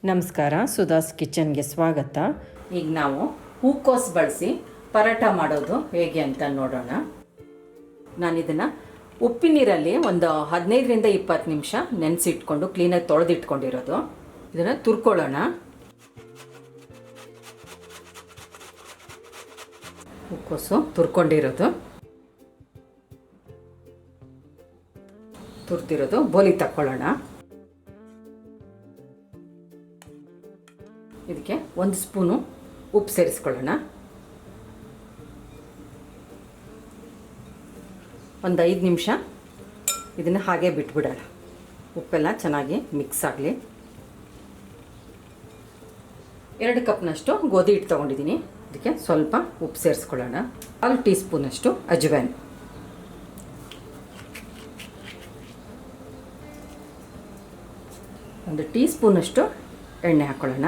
ನಮಸ್ಕಾರ, ಸುಧಾಸ್ ಕಿಚನ್ಗೆ ಸ್ವಾಗತ. ಈಗ ನಾವು ಹೂಕೋಸು ಬಳಸಿ ಪರೋಟ ಮಾಡೋದು ಹೇಗೆ ಅಂತ ನೋಡೋಣ. ನಾನಿದನ್ನು ಉಪ್ಪಿನ ನೀರಲ್ಲಿ ಒಂದು 15ರಿಂದ 20 ನಿಮಿಷ ನೆನೆಸಿಟ್ಕೊಂಡು ಕ್ಲೀನಾಗಿ ತೊಳೆದಿಟ್ಕೊಂಡಿರೋದು. ಇದನ್ನು ತುರ್ಕೊಳ್ಳೋಣ. ಹೂಕೋಸು ತುರ್ಕೊಂಡಿರೋದು, ತುರ್ದಿರೋದು ಬೋಲಿ ತಕ್ಕೊಳ್ಳೋಣ. ಇದಕ್ಕೆ 1 ಸ್ಪೂನು ಉಪ್ಪು ಸೇರಿಸ್ಕೊಳ್ಳೋಣ. ಒಂದು 5 ನಿಮಿಷ ಇದನ್ನು ಹಾಗೆ ಬಿಟ್ಬಿಡೋಣ. ಉಪ್ಪೆಲ್ಲ ಚೆನ್ನಾಗಿ ಮಿಕ್ಸ್ ಆಗಲಿ. 2 ಕಪ್ನಷ್ಟು ಗೋಧಿ ಹಿಟ್ಟು ತೊಗೊಂಡಿದ್ದೀನಿ. ಇದಕ್ಕೆ ಸ್ವಲ್ಪ ಉಪ್ಪು ಸೇರಿಸ್ಕೊಳ್ಳೋಣ. 1 ಟೀ ಸ್ಪೂನಷ್ಟು ಅಜ್ವೈನ್, ಒಂದು ಟೀ ಸ್ಪೂನಷ್ಟು ಎಣ್ಣೆ ಹಾಕ್ಕೊಳ್ಳೋಣ.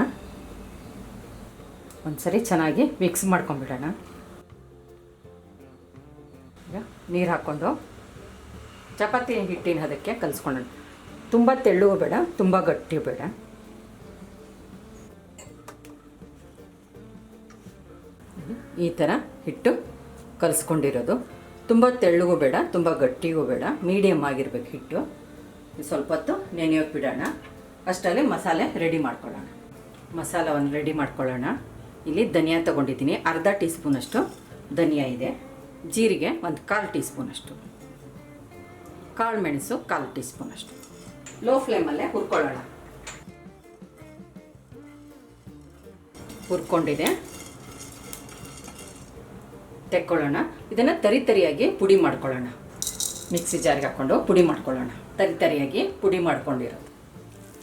ಒಂದ್ಸರಿ ಚೆನ್ನಾಗಿ ಮಿಕ್ಸ್ ಮಾಡ್ಕೊಂಡ್ಬಿಡೋಣ. ಈಗ ನೀರು ಹಾಕ್ಕೊಂಡು ಚಪಾತಿ ಹಿಟ್ಟಿನ ಅದಕ್ಕೆ ಕಲಿಸ್ಕೊಳ್ಳೋಣ. ತುಂಬ ತೆಳ್ಳಗೂ ಬೇಡ, ತುಂಬ ಗಟ್ಟಿಯೂ ಬೇಡ. ಈ ಥರ ಹಿಟ್ಟು ಕಲಿಸ್ಕೊಂಡಿರೋದು. ತುಂಬ ತೆಳ್ಳಗೂ ಬೇಡ, ತುಂಬ ಗಟ್ಟಿಗೂ ಬೇಡ, ಮೀಡಿಯಮ್ ಆಗಿರ್ಬೇಕು ಹಿಟ್ಟು. ಸ್ವಲ್ಪ ಹೊತ್ತು ನೆನೆಯೋಕೆ ಬಿಡೋಣ. ಅಷ್ಟರಲ್ಲಿ ಮಸಾಲೆ ರೆಡಿ ಮಾಡ್ಕೊಳ್ಳೋಣ. ಮಸಾಲವನ್ನು ರೆಡಿ ಮಾಡ್ಕೊಳ್ಳೋಣ. ಇಲ್ಲಿ ಧನಿಯಾ ತೊಗೊಂಡಿದ್ದೀನಿ, ಅರ್ಧ ಟೀ ಸ್ಪೂನಷ್ಟು ಧನಿಯಾ ಇದೆ. ಜೀರಿಗೆ ಒಂದು 1/4 ಟೀ ಸ್ಪೂನಷ್ಟು, ಕಾಳು ಮೆಣಸು 1/4 ಟೀ ಸ್ಪೂನಷ್ಟು. ಲೋ ಫ್ಲೇಮಲ್ಲೇ ಹುರ್ಕೊಳ್ಳೋಣ. ಹುರ್ಕೊಂಡಿದೆ, ತೆಕ್ಕೊಳ್ಳೋಣ. ಇದನ್ನು ತರಿಯಾಗಿ ಪುಡಿ ಮಾಡ್ಕೊಳ್ಳೋಣ. ಮಿಕ್ಸಿ ಜಾರಿಗೆ ಹಾಕ್ಕೊಂಡು ಪುಡಿ ಮಾಡ್ಕೊಳ್ಳೋಣ. ತರಿಯಾಗಿ ಪುಡಿ ಮಾಡ್ಕೊಂಡಿರೋದು.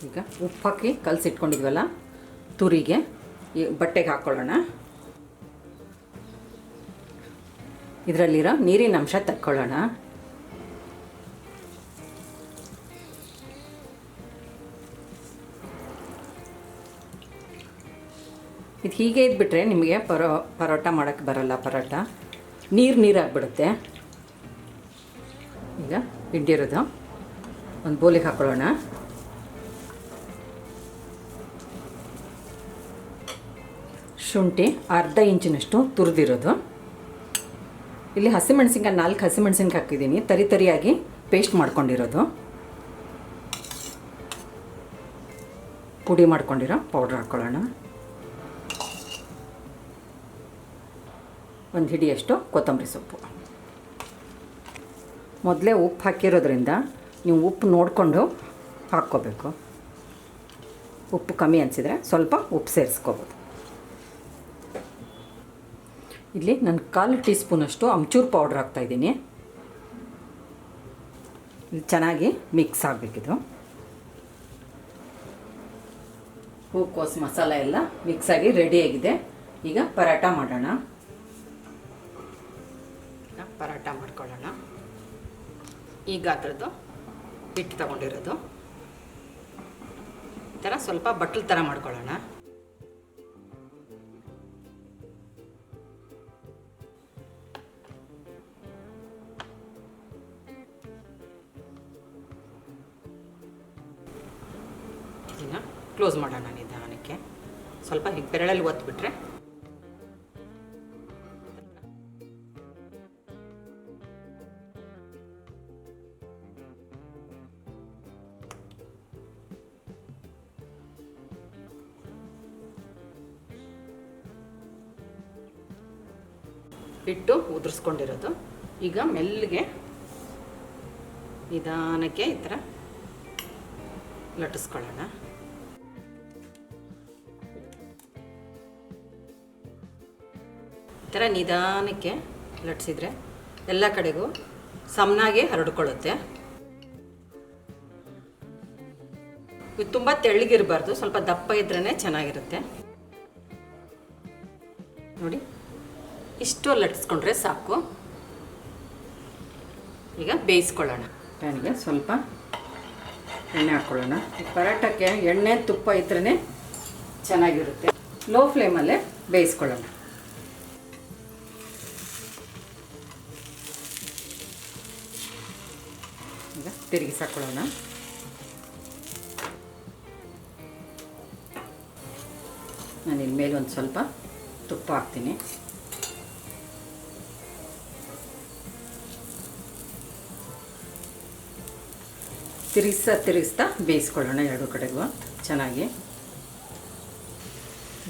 ಈಗ ಉಪ್ಪು ಹಾಕಿ ಕಲಸಿಟ್ಕೊಂಡಿದ್ವಲ್ಲ ತುರಿಗೆ ಈ ಬಟ್ಟೆಗೆ ಹಾಕ್ಕೊಳ್ಳೋಣ. ಇದರಲ್ಲಿರೋ ನೀರಿನ ಅಂಶ ತಕ್ಕೊಳ್ಳೋಣ. ಇದು ಹೀಗೆ ಇದ್ಬಿಟ್ರೆ ನಿಮಗೆ ಪರೋಟ ಮಾಡೋಕ್ಕೆ ಬರಲ್ಲ. ಪರೋಟ ನೀರಾಗ್ಬಿಡುತ್ತೆ. ಈಗ ಹಿಡ್ದಿರೋದು ಒಂದು ಬೋಲಿಗೆ ಹಾಕ್ಕೊಳ್ಳೋಣ. ಶುಂಠಿ ಅರ್ಧ ಇಂಚಿನಷ್ಟು ತುರಿದಿರೋದು. ಇಲ್ಲಿ ಹಸಿಮೆಣಸಿನ್ಕಾಯಿ 4 ಹಸಿಮೆಣಸಿನ್ಕಾಯಿ ಹಾಕಿದ್ದೀನಿ, ತರಿಯಾಗಿ ಪೇಸ್ಟ್ ಮಾಡ್ಕೊಂಡಿರೋದು. ಪುಡಿ ಮಾಡ್ಕೊಂಡಿರೋ ಪೌಡ್ರ್ ಹಾಕ್ಕೊಳ್ಳೋಣ. ಒಂದು ಹಿಡಿಯಷ್ಟು ಕೊತ್ತಂಬರಿ ಸೊಪ್ಪು. ಮೊದಲೇ ಉಪ್ಪು ಹಾಕಿರೋದ್ರಿಂದ ನೀವು ಉಪ್ಪು ನೋಡಿಕೊಂಡು ಹಾಕ್ಕೋಬೇಕು. ಉಪ್ಪು ಕಮ್ಮಿ ಅನಿಸಿದರೆ ಸ್ವಲ್ಪ ಉಪ್ಪು ಸೇರಿಸ್ಕೋಬೋದು. ಇಲ್ಲಿ ನಾನು 1/4 ಟೀ ಸ್ಪೂನಷ್ಟು ಅಮ್ಚೂರು ಪೌಡ್ರ್ ಹಾಕ್ತಾಯಿದ್ದೀನಿ. ಇಲ್ಲಿ ಚೆನ್ನಾಗಿ ಮಿಕ್ಸ್ ಆಗಬೇಕಿದು. ಹೂಕೋಸು ಮಸಾಲ ಎಲ್ಲ ಮಿಕ್ಸಾಗಿ ರೆಡಿಯಾಗಿದೆ. ಈಗ ಪರೋಟ ಮಾಡೋಣ. ಪರೋಟ ಮಾಡ್ಕೊಳ್ಳೋಣ. ಈ ಗಾತ್ರದ್ದು ಹಿಟ್ಟು ತಗೊಂಡಿರೋದು. ಈ ಥರ ಸ್ವಲ್ಪ ಬಟ್ಲು ಥರ ಮಾಡ್ಕೊಳ್ಳೋಣ. ಇದನ್ನು ಕ್ಲೋಸ್ ಮಾಡೋಣ ನಿಧಾನಕ್ಕೆ. ಸ್ವಲ್ಪ ಹೀಗೆ ಬೆರಳಲ್ಲಿ ಒತ್ತಿಬಿಟ್ರೆ ಹಿಟ್ಟು ಉದುರಿಸ್ಕೊಂಡಿರೋದು. ಈಗ ಮೆಲ್ಲಗೆ ನಿಧಾನಕ್ಕೆ ಈ ಥರ ಲಟ್ಟಿಸ್ಕೊಳ್ಳೋಣ. ಈ ಥರ ನಿಧಾನಕ್ಕೆ ಲಟ್ಟಿಸಿದ್ರೆ ಎಲ್ಲ ಕಡೆಗೂ ಸಮನಾಗಿ ಹರಡ್ಕೊಳ್ಳುತ್ತೆ. ಇದು ತುಂಬ ತೆಳ್ಳಗಿರಬಾರ್ದು, ಸ್ವಲ್ಪ ದಪ್ಪ ಇದ್ರೇ ಚೆನ್ನಾಗಿರುತ್ತೆ. ನೋಡಿ, ಇಷ್ಟು ಲಟ್ಟಿಸ್ಕೊಂಡ್ರೆ ಸಾಕು. ಈಗ ಬೇಯಿಸ್ಕೊಳ್ಳೋಣ. ಪ್ಯಾನಿಗೆ ಸ್ವಲ್ಪ ಎಣ್ಣೆ ಹಾಕ್ಕೊಳ್ಳೋಣ. ಪರೋಟಕ್ಕೆ ಎಣ್ಣೆ ತುಪ್ಪ ಇದ್ರೇ ಚೆನ್ನಾಗಿರುತ್ತೆ. ಲೋ ಫ್ಲೇಮಲ್ಲೇ ಬೇಯಿಸ್ಕೊಳ್ಳೋಣ. ಈಗ ತಿರುಗಿಸಾಕೊಳ್ಳೋಣ. ನಾನು ಇನ್ಮೇಲೆ ಒಂದು ಸ್ವಲ್ಪ ತುಪ್ಪ ಹಾಕ್ತೀನಿ. ತಿರುಗಿಸ್ತಾ ಬೇಯಿಸ್ಕೊಳ್ಳೋಣ ಎರಡು ಕಡೆಗೂ ಚೆನ್ನಾಗಿ.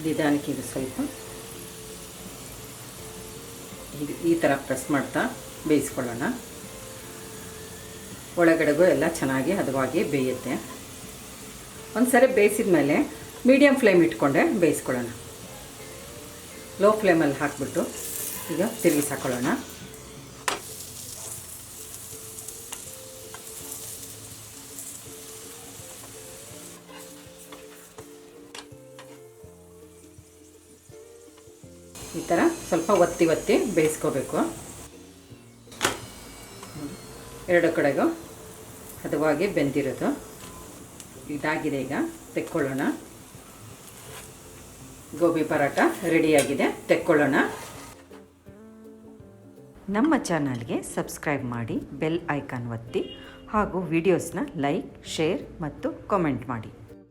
ನಿಧಾನಕ್ಕೆ ಇದು ಸ್ವಲ್ಪ ಈ ಥರ ಪ್ರೆಸ್ ಮಾಡ್ತಾ ಬೇಯಿಸ್ಕೊಳ್ಳೋಣ. ಒಳಗಡೆಗೂ ಎಲ್ಲ ಚೆನ್ನಾಗಿ ಹದವಾಗಿ ಬೇಯುತ್ತೆ. ಒಂದು ಸರಿ ಬೇಯಿಸಿದ ಮೇಲೆ ಮೀಡಿಯಮ್ ಫ್ಲೇಮ್ ಇಟ್ಕೊಂಡೆ ಬೇಯಿಸ್ಕೊಳ್ಳೋಣ. ಲೋ ಫ್ಲೇಮಲ್ಲಿ ಹಾಕ್ಬಿಟ್ಟು ಈಗ ತಿರುಗಿಸಾಕೊಳ್ಳೋಣ. ಈ ಥರ ಸ್ವಲ್ಪ ಒತ್ತಿ ಬೇಯಿಸ್ಕೋಬೇಕು. ಎರಡು ಕಡೆಗೂ ಹದವಾಗಿ ಬೆಂದಿರೋದು ಇದಾಗಿದೆ. ಈಗ ತೆಕ್ಕೊಳ್ಳೋಣ. ಗೋಬಿ ಪರೋಟ ರೆಡಿಯಾಗಿದೆ, ತೆಕ್ಕೊಳ್ಳೋಣ. ನಮ್ಮ ಚಾನಲ್ಗೆ ಸಬ್ಸ್ಕ್ರೈಬ್ ಮಾಡಿ, ಬೆಲ್ ಐಕಾನ್ ಒತ್ತಿ ಹಾಗೂ ವಿಡಿಯೋಸ್ನ ಲೈಕ್, ಶೇರ್ ಮತ್ತು ಕಾಮೆಂಟ್ ಮಾಡಿ.